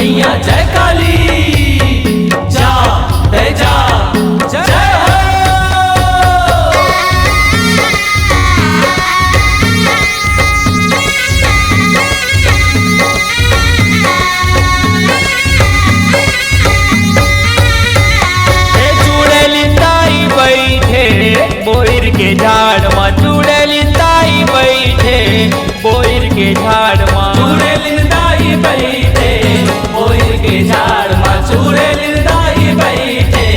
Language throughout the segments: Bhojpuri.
मैया जय काली जा जा जय हो। बोइर के झाड़ माँ चूड़ेलिन दाई बैठे, बोइर के झाड़ माँ चूड़ेलिन दाई बैठे, बोइर के झाड़ माँ चूड़ेलिन दाई बैठे,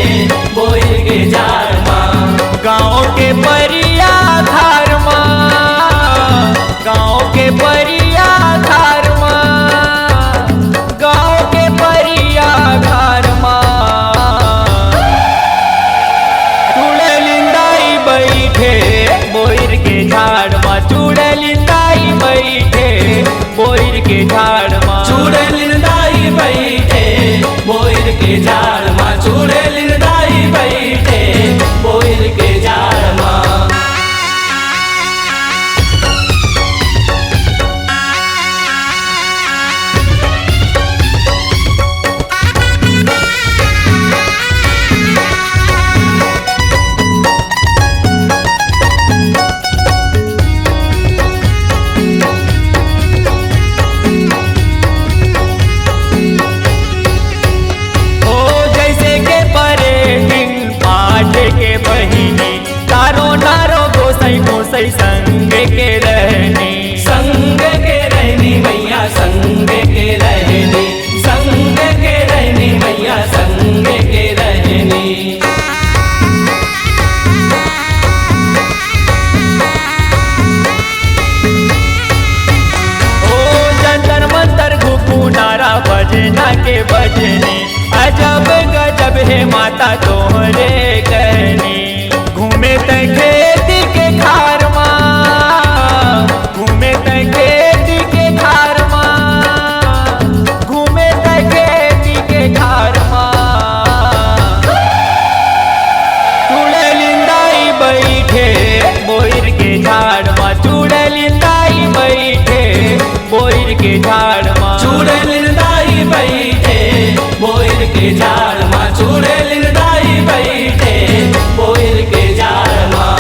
बोइर के झाड़ माँ। गाँव के परिया धार माँ, गाँव के परिया धार माँ, गाँव के परिया धार माँ बोइर के झाड़ माँ चूड़ेलिन दाई बैठे, बोइर के झाड़ माँ चूड़ेलिन दाई बैठे, बोइर के झाड़ माँ चूड़ेलिन दाई बैठे, बोइर के झाड़ माँ। के बहिनी तारो नारो गोसाई गोसाई संग के रहनी, संग के रहनी मैया संग के रहनी, संग के रहनी मैया संग के रहनी। ओ जंतर मंतर घुकू नारा बजना के बजनी, अजब गजब है माता तोहरे कहनी। घूमे त खेत के खार माँ, घूमे त खेत के खार माँ, घूमे त खेत के खार माँ। चूड़ेलिन दाई बैठे, बोइर के झाड़ माँ चूड़ेलिन दाई बैठे, बोइर के झाड़ माँ चूड़ेलिन दाई बैठे, बोइर के झाड़ माँ चूड़ेलिन दाई बैठे, बोइर के झाड़ माँ।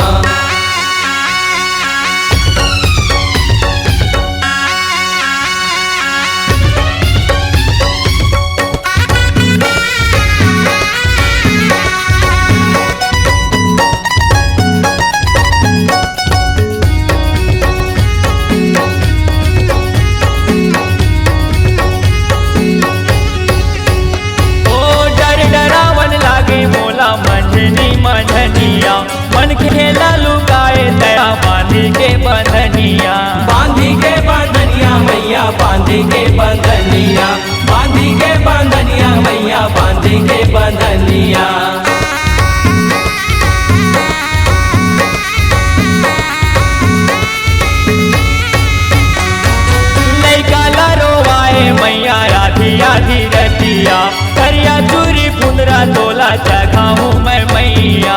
मंझनी मंझनिया मन खेला लुकाए दया बांधी के बंधनिया, बांधी के बंधनिया मैया बांधी के बंधनिया, बांधी के बंधनिया मैया बांधी के बंधनिया। लइका लरोवाए मैया आधी आधी रतिया, करिया चूरी पुंदरा तोला जगाऊं मैं मैया।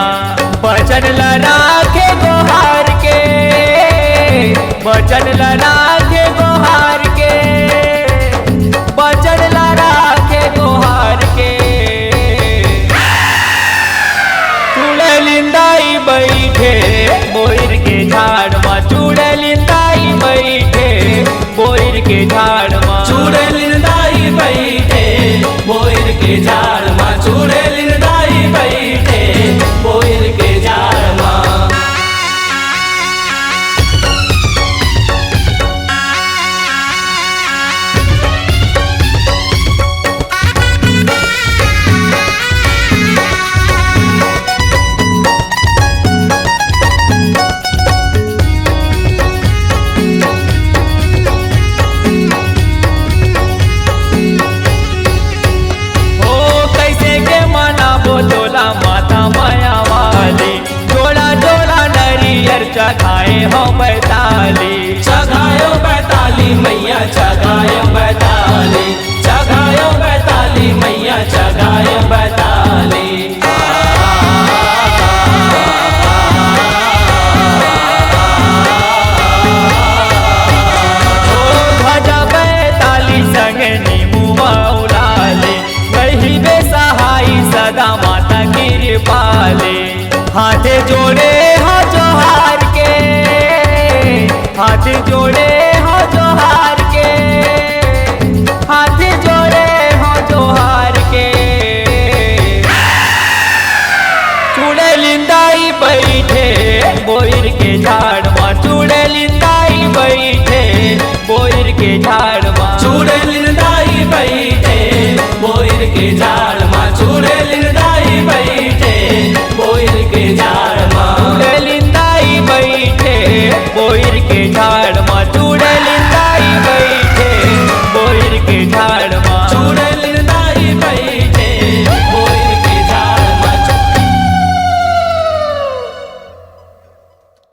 बचन लड़ा के गोहार के, बचन लड़ा के गोहार के, बचन लड़ा के गोहार के। चूड़ेलिन दाई बैठे, बोइर के झाड़ माँ चूड़ेलिन दाई बैठे, बोइर के झाड़ माँ चूड़ेलिन दाई बैठे, बोइर के झाड़ माँ चूड़ेलिन दाई बैठे, बोइर के झाड़ माँ। हाथ जोड़े